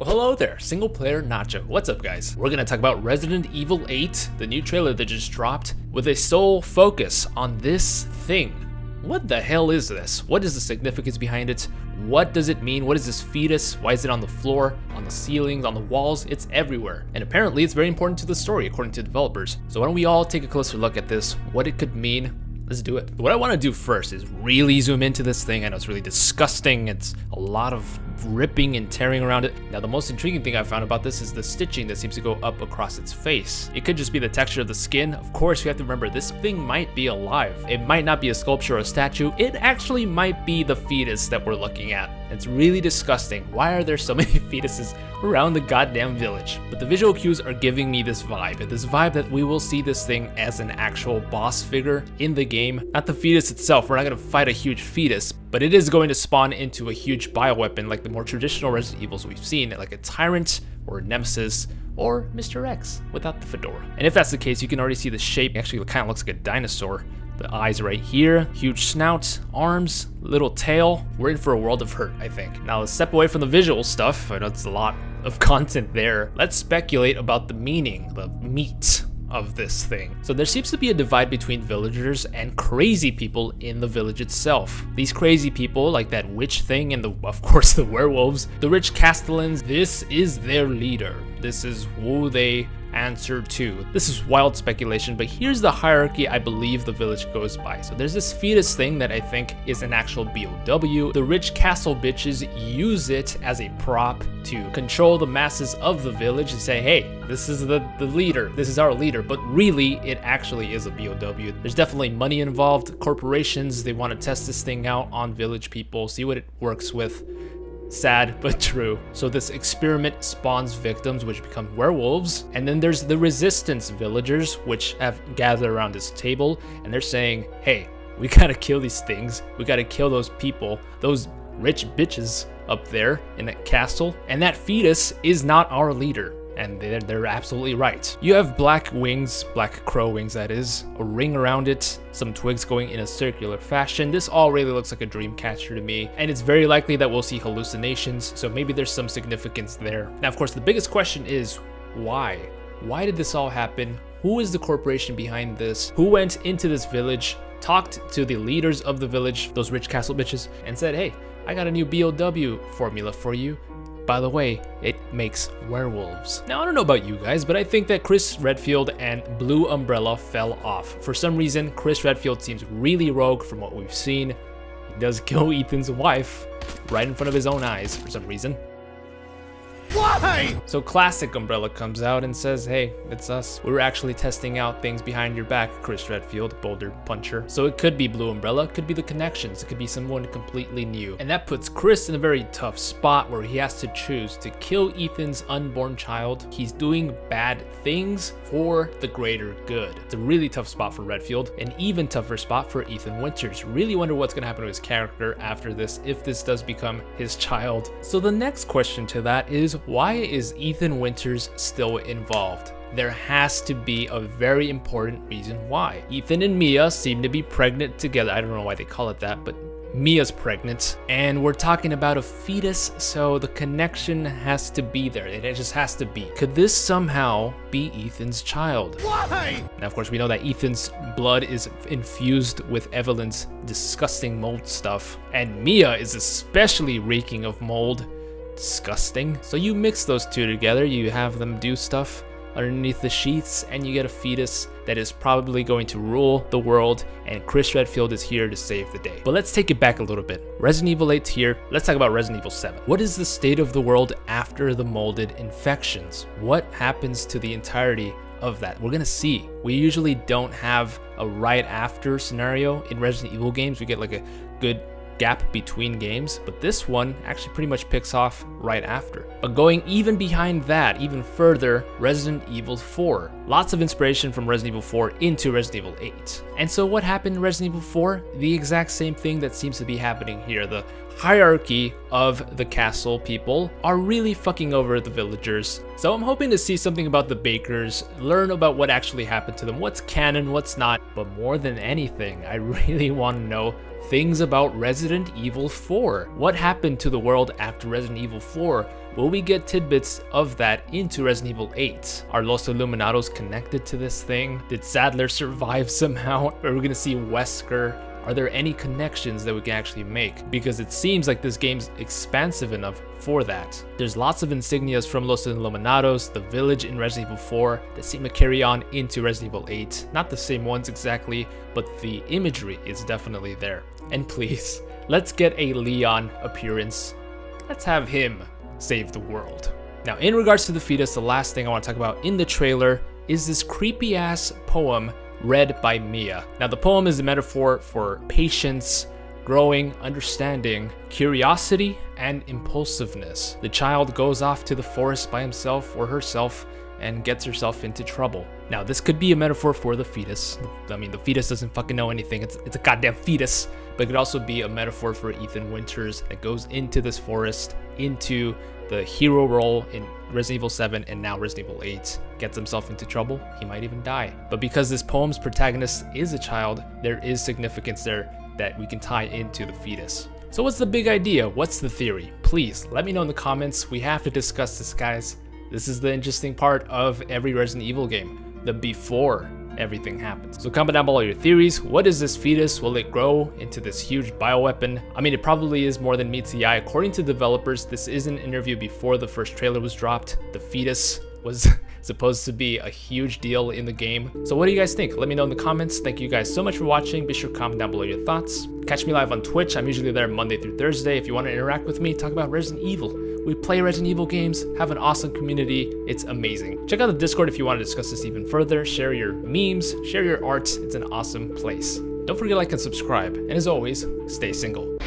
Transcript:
Well, hello there, single player Nacho. What's up, guys? We're gonna talk about Resident Evil 8, the new trailer that just dropped, with a sole focus on this thing. What the hell is this? What is the significance behind it? What does it mean? What is this fetus? Why is it on the floor, on the ceilings, on the walls? It's everywhere. And apparently it's very important to the story, according to developers. So why don't we all take a closer look at this, what it could mean. Let's do it. What I want to do first is really zoom into this thing. I know it's really disgusting. It's a lot of ripping and tearing around it. Now, the most intriguing thing I found about this is the stitching that seems to go up across its face. It could just be the texture of the skin. Of course, we have to remember this thing might be alive. It might not be a sculpture or a statue. It actually might be the fetus that we're looking at. It's really disgusting. Why are there so many fetuses around the goddamn village? But the visual cues are giving me this vibe that we will see this thing as an actual boss figure in the game. Not the fetus itself. We're not going to fight a huge fetus, but it is going to spawn into a huge bioweapon like the more traditional Resident Evils we've seen, like a Tyrant or a Nemesis or Mr. X without the fedora. And if that's the case, you can already see the shape. Actually, it kind of looks like a dinosaur. The eyes right here, huge snout, arms, little tail. We're in for a world of hurt, I think. Now let's step away from the visual stuff. I know it's a lot of content there. Let's speculate about the meaning, the meat of this thing. So there seems to be a divide between villagers and crazy people in the village itself. These crazy people, like that witch thing and of course the werewolves, the rich castellans, this is their leader. This is who they answer to. This is wild speculation, but here's the hierarchy I believe the village goes by. So there's this fetus thing that I think is an actual BOW. The rich castle bitches use it as a prop to control the masses of the village and say, hey, this is the leader, this is our leader, but really it actually is a BOW. There's definitely money involved. Corporations, they want to test this thing out on village people, see what it works with. Sad, but true. So this experiment spawns victims, which become werewolves. And then there's the resistance villagers, which have gathered around this table. And they're saying, hey, we gotta kill these things. We gotta kill those people, those rich bitches up there in that castle. And that fetus is not our leader. And they're absolutely right. You have black wings, black crow wings that is, a ring around it, some twigs going in a circular fashion. This all really looks like a dream catcher to me, and it's very likely that we'll see hallucinations, so maybe there's some significance there. Now, of course, the biggest question is why? Why did this all happen? Who is the corporation behind this? Who went into this village, talked to the leaders of the village, those rich castle bitches, and said, hey, I got a new BOW formula for you. By the way, it makes werewolves. Now, I don't know about you guys, but I think that Chris Redfield and Blue Umbrella fell off. For some reason, Chris Redfield seems really rogue from what we've seen. He does kill Ethan's wife right in front of his own eyes for some reason. Why? So classic Umbrella comes out and says, hey, it's us. We were actually testing out things behind your back, Chris Redfield, Boulder Puncher. So it could be Blue Umbrella, it could be the connections, it could be someone completely new. And that puts Chris in a very tough spot where he has to choose to kill Ethan's unborn child. He's doing bad things for the greater good. It's a really tough spot for Redfield, an even tougher spot for Ethan Winters. Really wonder what's gonna happen to his character after this, if this does become his child. So the next question to that is, why is Ethan Winters still involved? There has to be a very important reason why. Ethan and Mia seem to be pregnant together. I don't know why they call it that, but Mia's pregnant, and we're talking about a fetus, so the connection has to be there. It just has to be. Could this somehow be Ethan's child? Why? Now, of course, we know that Ethan's blood is infused with Evelyn's disgusting mold stuff, and Mia is especially reeking of mold. Disgusting. So you mix those two together, you have them do stuff underneath the sheaths, and you get a fetus that is probably going to rule the world, and Chris Redfield is here to save the day. But let's take it back a little bit. Resident Evil 8's here. Let's talk about Resident Evil 7. What is the state of the world after the molded infections? What happens to the entirety of that? We're gonna see. We usually don't have a right after scenario in Resident Evil games. We get like a good gap between games, but this one actually pretty much picks off right after. But going even behind that, even further, Resident Evil 4. Lots of inspiration from Resident Evil 4 into Resident Evil 8. And so what happened in Resident Evil 4? The exact same thing that seems to be happening here. The hierarchy of the castle people are really fucking over the villagers. So I'm hoping to see something about the bakers, learn about what actually happened to them, what's canon, what's not, but more than anything, I really want to know things about Resident Evil 4. What happened to the world after Resident Evil 4? Will we get tidbits of that into Resident Evil 8? Are Los Illuminados connected to this thing? Did Sadler survive somehow? Are we gonna see Wesker? Are there any connections that we can actually make? Because it seems like this game's expansive enough for that. There's lots of insignias from Los Illuminados, the village in Resident Evil 4, that seem to carry on into Resident Evil 8. Not the same ones exactly, but the imagery is definitely there. And please, let's get a Leon appearance. Let's have him save the world. Now, in regards to the fetus, the last thing I want to talk about in the trailer is this creepy ass poem read by Mia. Now, the poem is a metaphor for patience, growing, understanding, curiosity, and impulsiveness. The child goes off to the forest by himself or herself and gets herself into trouble. Now, this could be a metaphor for the fetus. I mean, the fetus doesn't fucking know anything. It's a goddamn fetus. But it could also be a metaphor for Ethan Winters that goes into this forest, into the hero role in Resident Evil 7 and now Resident Evil 8, gets himself into trouble, he might even die. But because this poem's protagonist is a child, there is significance there that we can tie into the fetus. So what's the big idea? What's the theory? Please let me know in the comments. We have to discuss this, guys. This is the interesting part of every Resident Evil game, the before everything happens. So comment down below your theories. What is this fetus? Will it grow into this huge bioweapon? I mean, it probably is more than meets the eye. According to developers, this is an interview before the first trailer was dropped. The fetus was supposed to be a huge deal in the game. So what do you guys think? Let me know in the comments. Thank you guys so much for watching. Be sure to comment down below your thoughts. Catch me live on Twitch. I'm usually there Monday through Thursday. If you want to interact with me, talk about Resident Evil. We play Resident Evil games, have an awesome community. It's amazing. Check out the Discord if you want to discuss this even further. Share your memes, share your art. It's an awesome place. Don't forget to like and subscribe. And as always, stay single.